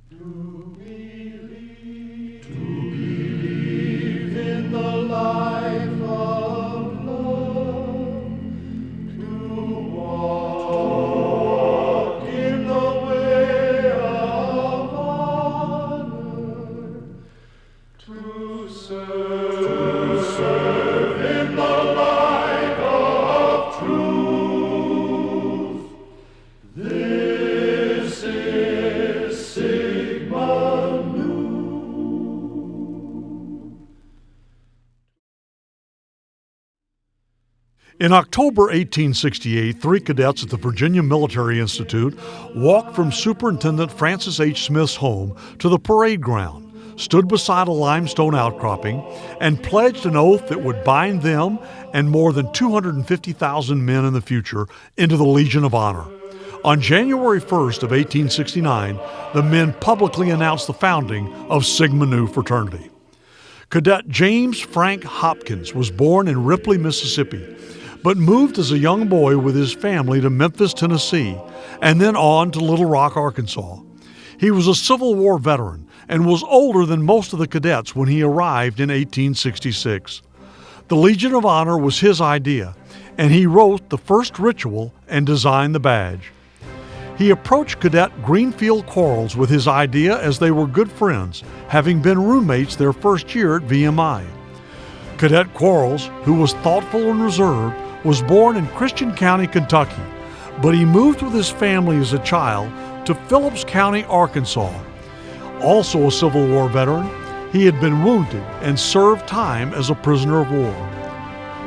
To believe in the life of love, to walk in the way of honor, to serve in the light of truth. This is Sigma Nu. In October 1868, 3 cadets at the Virginia Military Institute walked from Superintendent Francis H. Smith's home to the parade ground, stood beside a limestone outcropping, and pledged an oath that would bind them and more than 250,000 men in the future into the Legion of Honor. On January 1st of 1869, the men publicly announced the founding of Sigma Nu Fraternity. Cadet James Frank Hopkins was born in Ripley, Mississippi, but moved as a young boy with his family to Memphis, Tennessee, and then on to Little Rock, Arkansas. He was a Civil War veteran and was older than most of the cadets when he arrived in 1866. The Legion of Honor was his idea, and he wrote the first ritual and designed the badge. He approached Cadet Greenfield Quarles with his idea as they were good friends, having been roommates their first year at VMI. Cadet Quarles, who was thoughtful and reserved, was born in Christian County, Kentucky, but he moved with his family as a child to Phillips County, Arkansas. Also a Civil War veteran, he had been wounded and served time as a prisoner of war.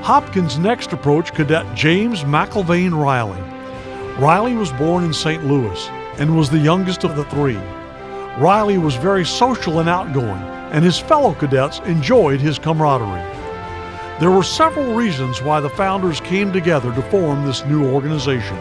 Hopkins next approached Cadet James McIlvaine Riley. Riley was born in St. Louis and was the youngest of the 3. Riley was very social and outgoing, and his fellow cadets enjoyed his camaraderie. There were several reasons why the founders came together to form this new organization.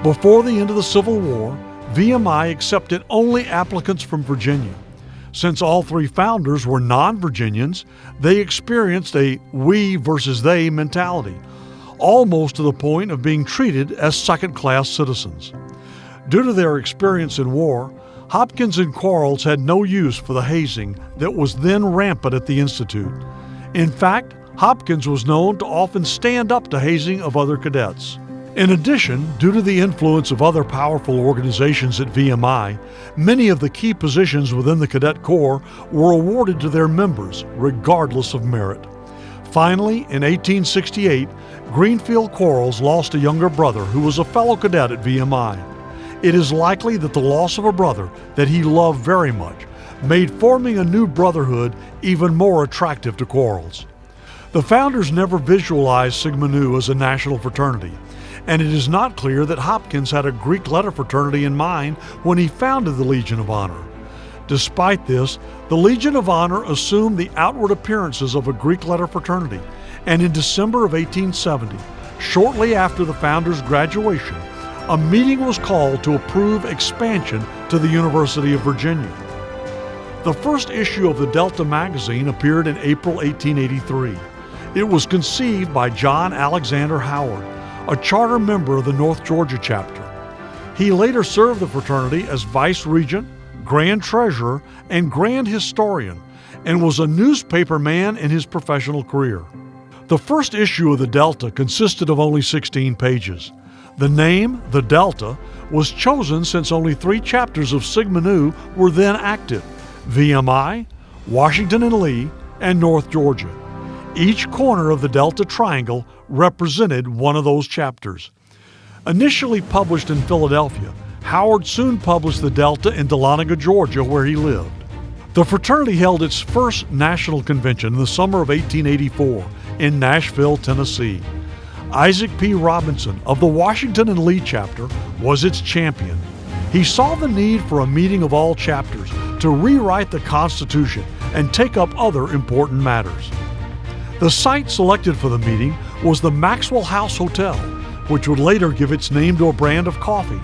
Before the end of the Civil War, VMI accepted only applicants from Virginia. Since all 3 founders were non-Virginians, they experienced a we versus they mentality, almost to the point of being treated as second-class citizens. Due to their experience in war, Hopkins and Quarles had no use for the hazing that was then rampant at the Institute. In fact, Hopkins was known to often stand up to hazing of other cadets. In addition, due to the influence of other powerful organizations at VMI, many of the key positions within the Cadet Corps were awarded to their members, regardless of merit. Finally, in 1868, Greenfield Quarles lost a younger brother who was a fellow cadet at VMI. It is likely that the loss of a brother that he loved very much made forming a new brotherhood even more attractive to Quarles. The founders never visualized Sigma Nu as a national fraternity, and it is not clear that Hopkins had a Greek letter fraternity in mind when he founded the Legion of Honor. Despite this, the Legion of Honor assumed the outward appearances of a Greek letter fraternity, and in December of 1870, shortly after the founders' graduation, a meeting was called to approve expansion to the University of Virginia. The first issue of the Delta magazine appeared in April 1883. It was conceived by John Alexander Howard, a charter member of the North Georgia chapter. He later served the fraternity as Vice Regent, Grand Treasurer, and Grand Historian, and was a newspaper man in his professional career. The first issue of the Delta consisted of only 16 pages. The name, the Delta, was chosen since only 3 chapters of Sigma Nu were then active: VMI, Washington and Lee, and North Georgia. Each corner of the Delta Triangle represented one of those chapters. Initially published in Philadelphia, Howard soon published the Delta in Dahlonega, Georgia, where he lived. The fraternity held its first national convention in the summer of 1884 in Nashville, Tennessee. Isaac P. Robinson of the Washington and Lee chapter was its champion. He saw the need for a meeting of all chapters to rewrite the Constitution and take up other important matters. The site selected for the meeting was the Maxwell House Hotel, which would later give its name to a brand of coffee.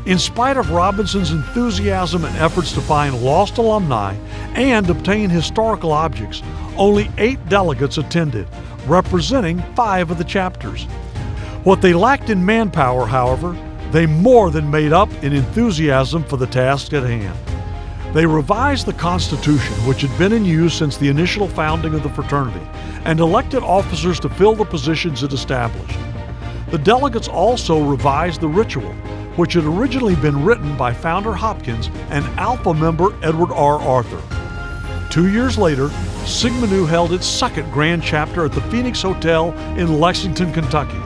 In spite of Robinson's enthusiasm and efforts to find lost alumni and obtain historical objects, only 8 delegates attended, representing 5 of the chapters. What they lacked in manpower, however, they more than made up in enthusiasm for the task at hand. They revised the Constitution, which had been in use since the initial founding of the fraternity, and elected officers to fill the positions it established. The delegates also revised the ritual, which had originally been written by founder Hopkins and Alpha member Edward R. Arthur. 2 years later, Sigma Nu held its second grand chapter at the Phoenix Hotel in Lexington, Kentucky.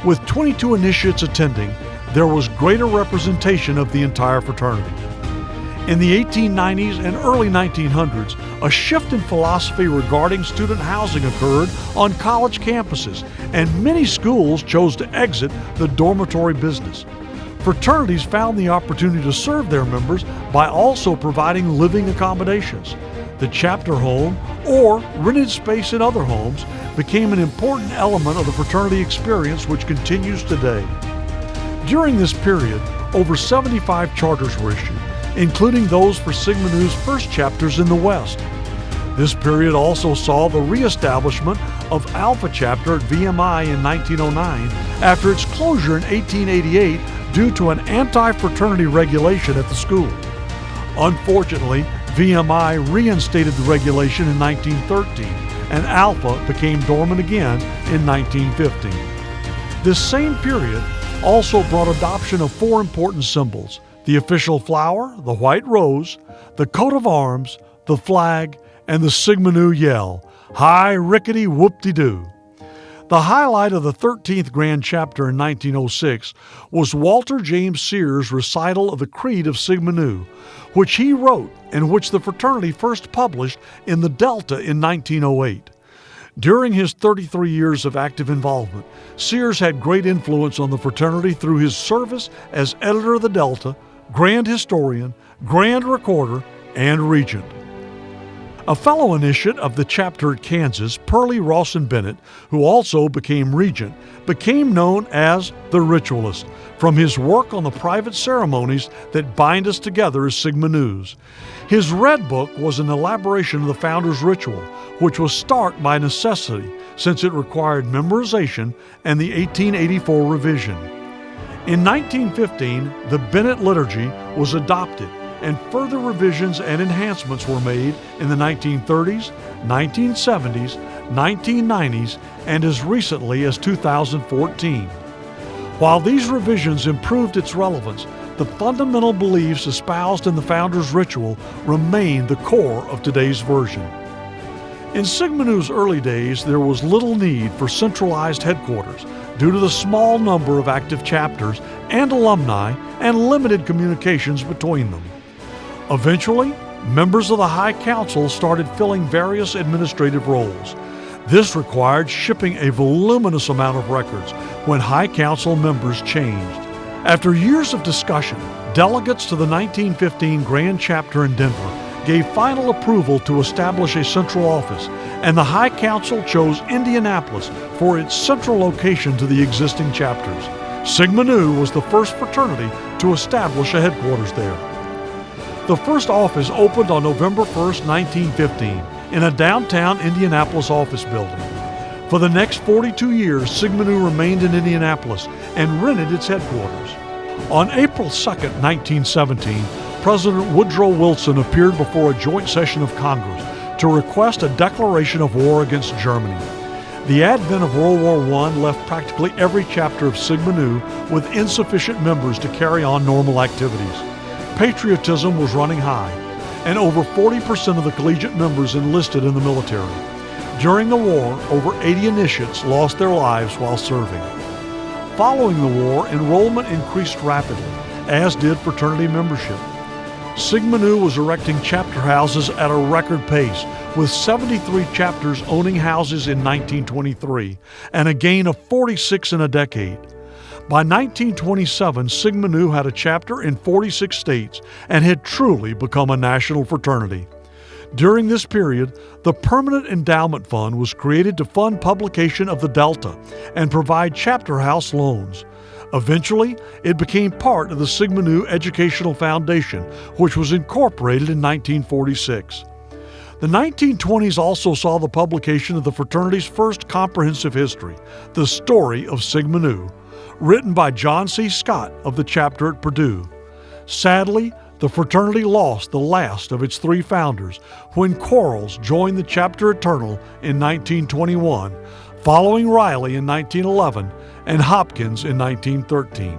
With 22 initiates attending, there was greater representation of the entire fraternity. In the 1890s and early 1900s, a shift in philosophy regarding student housing occurred on college campuses, and many schools chose to exit the dormitory business. Fraternities found the opportunity to serve their members by also providing living accommodations. The chapter home, or rented space in other homes, became an important element of the fraternity experience, which continues today. During this period, over 75 charters were issued, including those for Sigma Nu's first chapters in the West. This period also saw the reestablishment of Alpha Chapter at VMI in 1909 after its closure in 1888 due to an anti-fraternity regulation at the school. Unfortunately, VMI reinstated the regulation in 1913, and Alpha became dormant again in 1915. This same period also brought adoption of 4 important symbols: the official flower, the white rose, the coat of arms, the flag, and the Sigma Nu yell, "Hi, rickety whoop-de-doo." The highlight of the 13th Grand Chapter in 1906 was Walter James Sears' recital of the Creed of Sigma Nu, which he wrote and which the fraternity first published in the Delta in 1908. During his 33 years of active involvement, Sears had great influence on the fraternity through his service as editor of the Delta, Grand Historian, Grand Recorder, and Regent. A fellow initiate of the chapter at Kansas, Pearlie Rawson Bennett, who also became regent, became known as the Ritualist from his work on the private ceremonies that bind us together as Sigma Nus. His Red Book was an elaboration of the founder's ritual, which was stark by necessity since it required memorization and the 1884 revision. In 1915, the Bennett Liturgy was adopted, and further revisions and enhancements were made in the 1930s, 1970s, 1990s, and as recently as 2014. While these revisions improved its relevance, the fundamental beliefs espoused in the founder's ritual remain the core of today's version. In Sigma Nu's early days, there was little need for centralized headquarters due to the small number of active chapters and alumni and limited communications between them. Eventually, members of the High Council started filling various administrative roles. This required shipping a voluminous amount of records when High Council members changed. After years of discussion, delegates to the 1915 Grand Chapter in Denver gave final approval to establish a central office, and the High Council chose Indianapolis for its central location to the existing chapters. Sigma Nu was the first fraternity to establish a headquarters there. The first office opened on November 1, 1915, in a downtown Indianapolis office building. For the next 42 years, Sigma Nu remained in Indianapolis and rented its headquarters. On April 2, 1917, President Woodrow Wilson appeared before a joint session of Congress to request a declaration of war against Germany. The advent of World War I left practically every chapter of Sigma Nu with insufficient members to carry on normal activities. Patriotism was running high, and over 40% of the collegiate members enlisted in the military. During the war, over 80 initiates lost their lives while serving. Following the war, enrollment increased rapidly, as did fraternity membership. Sigma Nu was erecting chapter houses at a record pace, with 73 chapters owning houses in 1923, and a gain of 46 in a decade. By 1927, Sigma Nu had a chapter in 46 states and had truly become a national fraternity. During this period, the Permanent Endowment Fund was created to fund publication of the Delta and provide chapter house loans. Eventually, it became part of the Sigma Nu Educational Foundation, which was incorporated in 1946. The 1920s also saw the publication of the fraternity's first comprehensive history, The Story of Sigma Nu, written by John C. Scott of the chapter at Purdue. Sadly, the fraternity lost the last of its three founders when Quarles joined the Chapter Eternal in 1921, following Riley in 1911 and Hopkins in 1913.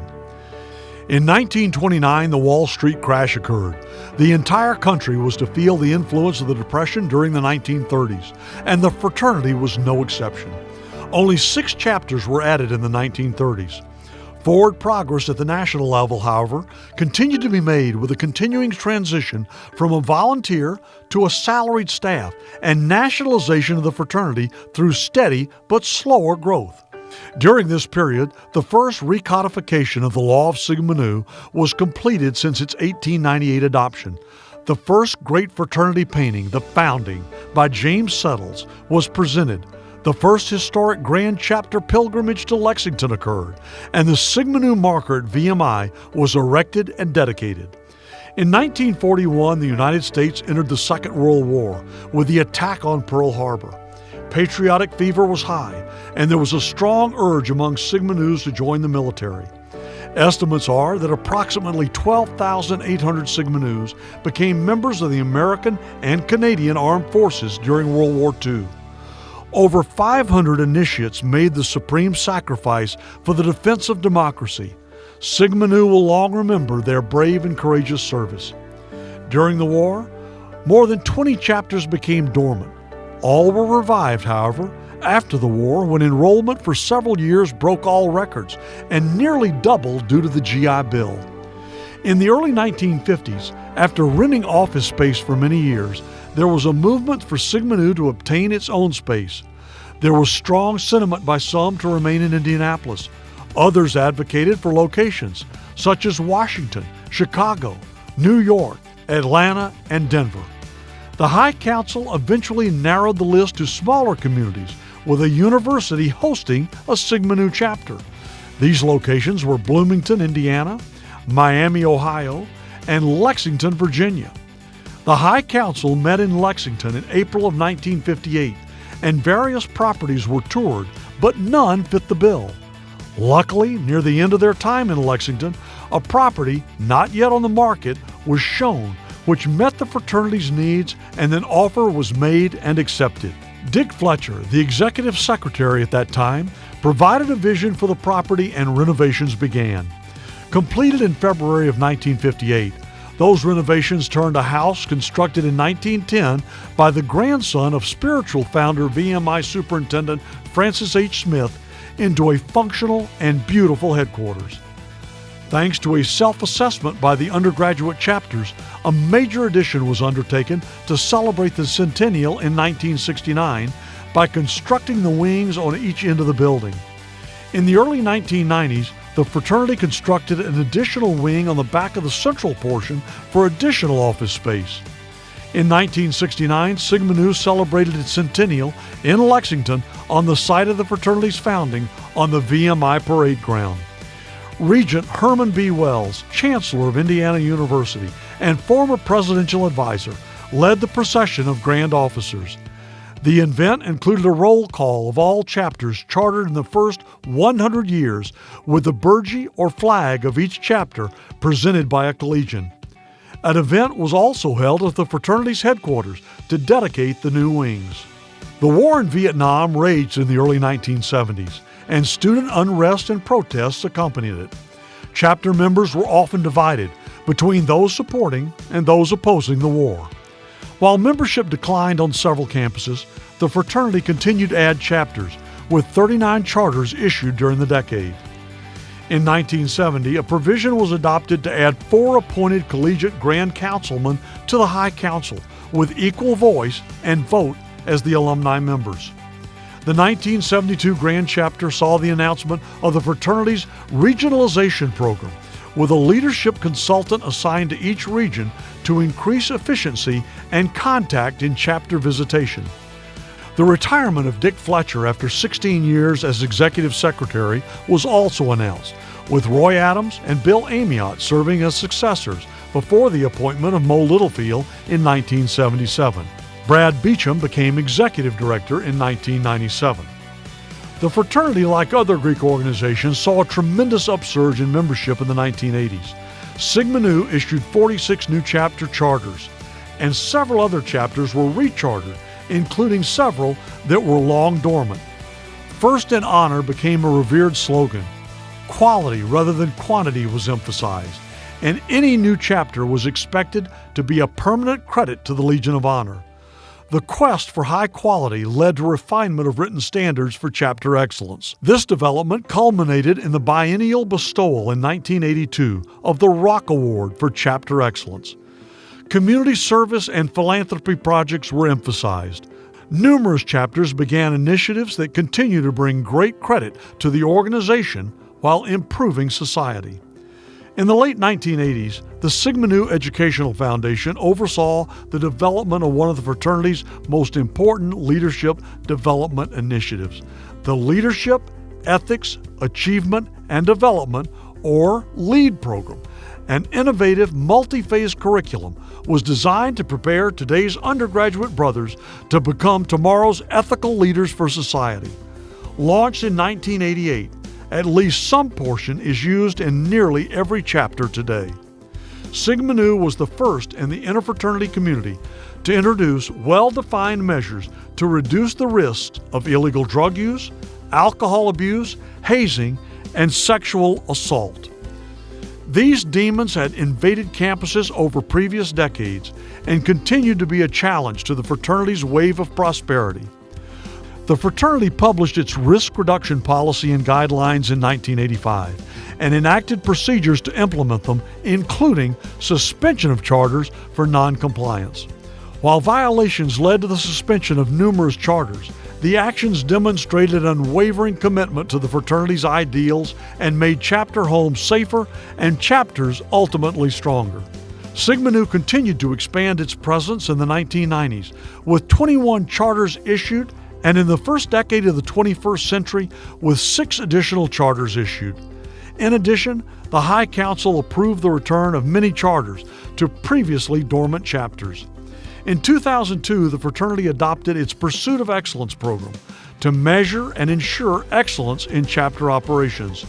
In 1929, the Wall Street crash occurred. The entire country was to feel the influence of the Depression during the 1930s, and the fraternity was no exception. Only 6 chapters were added in the 1930s. Forward progress at the national level, however, continued to be made with a continuing transition from a volunteer to a salaried staff and nationalization of the fraternity through steady but slower growth. During this period, the first recodification of the law of Sigma Nu was completed since its 1898 adoption. The first great fraternity painting, The Founding, by James Settles, was presented. The first historic Grand Chapter pilgrimage to Lexington occurred, and the Sigma Nu marker at VMI was erected and dedicated. In 1941, the United States entered the Second World War with the attack on Pearl Harbor. Patriotic fever was high, and there was a strong urge among Sigma Nus to join the military. Estimates are that approximately 12,800 Sigma Nus became members of the American and Canadian Armed Forces during World War II. Over 500 initiates made the supreme sacrifice for the defense of democracy. Sigma Nu will long remember their brave and courageous service. During the war, more than 20 chapters became dormant. All were revived, however, after the war when enrollment for several years broke all records and nearly doubled due to the GI Bill. In the early 1950s, after renting office space for many years, there was a movement for Sigma Nu to obtain its own space. There was strong sentiment by some to remain in Indianapolis. Others advocated for locations such as Washington, Chicago, New York, Atlanta, and Denver. The High Council eventually narrowed the list to smaller communities, with a university hosting a Sigma Nu chapter. These locations were Bloomington, Indiana, Miami, Ohio, and Lexington, Virginia. The High Council met in Lexington in April of 1958, and various properties were toured, but none fit the bill. Luckily, near the end of their time in Lexington, a property not yet on the market was shown, which met the fraternity's needs, and an offer was made and accepted. Dick Fletcher, the executive secretary at that time, provided a vision for the property and renovations began. Completed in February of 1958, those renovations turned a house constructed in 1910 by the grandson of spiritual founder VMI Superintendent Francis H. Smith into a functional and beautiful headquarters. Thanks to a self-assessment by the undergraduate chapters, a major addition was undertaken to celebrate the centennial in 1969 by constructing the wings on each end of the building. In the early 1990s, the fraternity constructed an additional wing on the back of the central portion for additional office space. In 1969, Sigma Nu celebrated its centennial in Lexington on the site of the fraternity's founding on the VMI parade ground. Regent Herman B. Wells, Chancellor of Indiana University and former presidential advisor, led the procession of grand officers. The event included a roll call of all chapters chartered in the first 100 years, with the burgee or flag of each chapter presented by a collegian. An event was also held at the fraternity's headquarters to dedicate the new wings. The war in Vietnam raged in the early 1970s, and student unrest and protests accompanied it. Chapter members were often divided between those supporting and those opposing the war. While membership declined on several campuses, the fraternity continued to add chapters, with 39 charters issued during the decade. In 1970, a provision was adopted to add 4 appointed collegiate Grand Councilmen to the High Council, with equal voice and vote as the alumni members. The 1972 Grand Chapter saw the announcement of the fraternity's regionalization program, with a leadership consultant assigned to each region to increase efficiency and contact in chapter visitation. The retirement of Dick Fletcher after 16 years as executive secretary was also announced, with Roy Adams and Bill Amiot serving as successors before the appointment of Mo Littlefield in 1977. Brad Beecham became executive director in 1997. The fraternity, like other Greek organizations, saw a tremendous upsurge in membership in the 1980s. Sigma Nu issued 46 new chapter charters, and several other chapters were rechartered, including several that were long dormant. First in Honor became a revered slogan. Quality rather than quantity was emphasized, and any new chapter was expected to be a permanent credit to the Legion of Honor. The quest for high quality led to refinement of written standards for chapter excellence. This development culminated in the biennial bestowal in 1982 of the Rock Award for chapter excellence. Community service and philanthropy projects were emphasized. Numerous chapters began initiatives that continue to bring great credit to the organization while improving society. In the late 1980s, the Sigma Nu Educational Foundation oversaw the development of one of the fraternity's most important leadership development initiatives, the Leadership, Ethics, Achievement, and Development, or LEAD program. An innovative, multi-phase curriculum was designed to prepare today's undergraduate brothers to become tomorrow's ethical leaders for society. Launched in 1988, at least some portion is used in nearly every chapter today. Sigma Nu was the first in the interfraternity community to introduce well-defined measures to reduce the risks of illegal drug use, alcohol abuse, hazing, and sexual assault. These demons had invaded campuses over previous decades and continued to be a challenge to the fraternity's wave of prosperity. The fraternity published its risk reduction policy and guidelines in 1985 and enacted procedures to implement them, including suspension of charters for noncompliance. While violations led to the suspension of numerous charters, the actions demonstrated unwavering commitment to the fraternity's ideals and made chapter homes safer and chapters ultimately stronger. Sigma Nu continued to expand its presence in the 1990s, with 21 charters issued, and in the first decade of the 21st century, with 6 additional charters issued. In addition, the High Council approved the return of many charters to previously dormant chapters. In 2002, the fraternity adopted its Pursuit of Excellence program to measure and ensure excellence in chapter operations.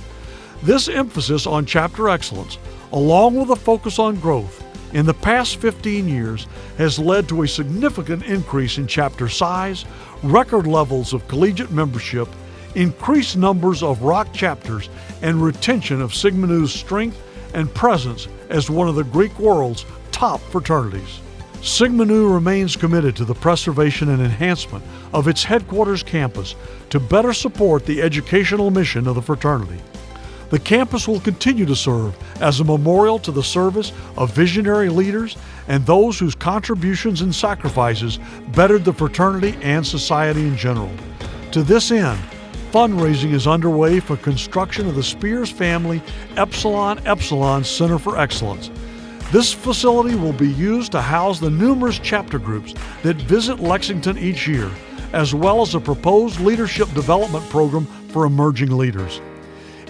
This emphasis on chapter excellence, along with a focus on growth, in the past 15 years has led to a significant increase in chapter size, record levels of collegiate membership, increased numbers of rock chapters, and retention of Sigma Nu's strength and presence as one of the Greek world's top fraternities. Sigma Nu remains committed to the preservation and enhancement of its headquarters campus to better support the educational mission of the fraternity. The campus will continue to serve as a memorial to the service of visionary leaders and those whose contributions and sacrifices bettered the fraternity and society in general. To this end, fundraising is underway for construction of the Spears Family Epsilon Center for Excellence. This facility will be used to house the numerous chapter groups that visit Lexington each year, as well as a proposed leadership development program for emerging leaders.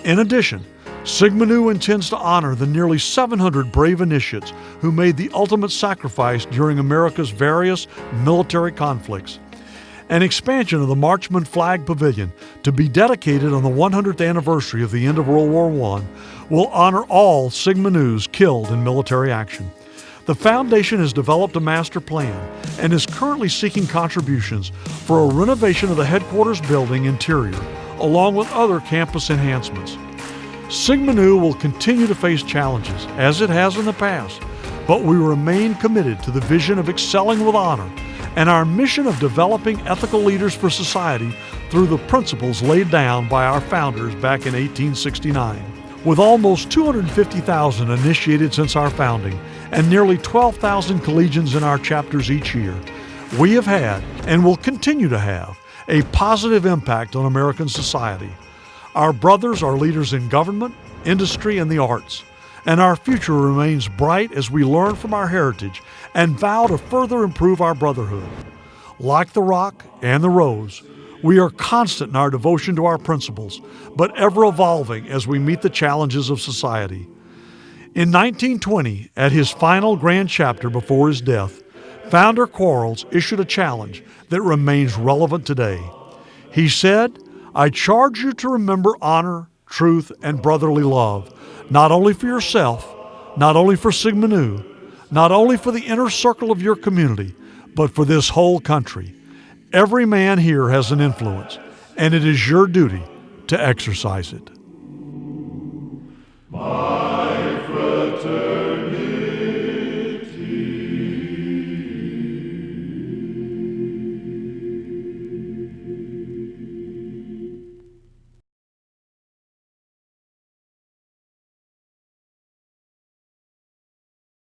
In addition, Sigma Nu intends to honor the nearly 700 brave initiates who made the ultimate sacrifice during America's various military conflicts. An expansion of the Marchman Flag Pavilion, to be dedicated on the 100th anniversary of the end of World War I, will honor all Sigma Nus killed in military action. The foundation has developed a master plan and is currently seeking contributions for a renovation of the headquarters building interior, along with other campus enhancements. Sigma Nu will continue to face challenges, as it has in the past, but we remain committed to the vision of excelling with honor and our mission of developing ethical leaders for society through the principles laid down by our founders back in 1869. With almost 250,000 initiated since our founding and nearly 12,000 collegians in our chapters each year, we have had and will continue to have a positive impact on American society. Our brothers are leaders in government, industry, and the arts, and our future remains bright as we learn from our heritage and vow to further improve our brotherhood. Like the rock and the rose, we are constant in our devotion to our principles, but ever evolving as we meet the challenges of society. In 1920, at his final grand chapter before his death, Founder Quarles issued a challenge that remains relevant today. He said, "I charge you to remember honor, truth, and brotherly love, not only for yourself, not only for Sigma Nu, not only for the inner circle of your community, but for this whole country. Every man here has an influence, and it is your duty to exercise it.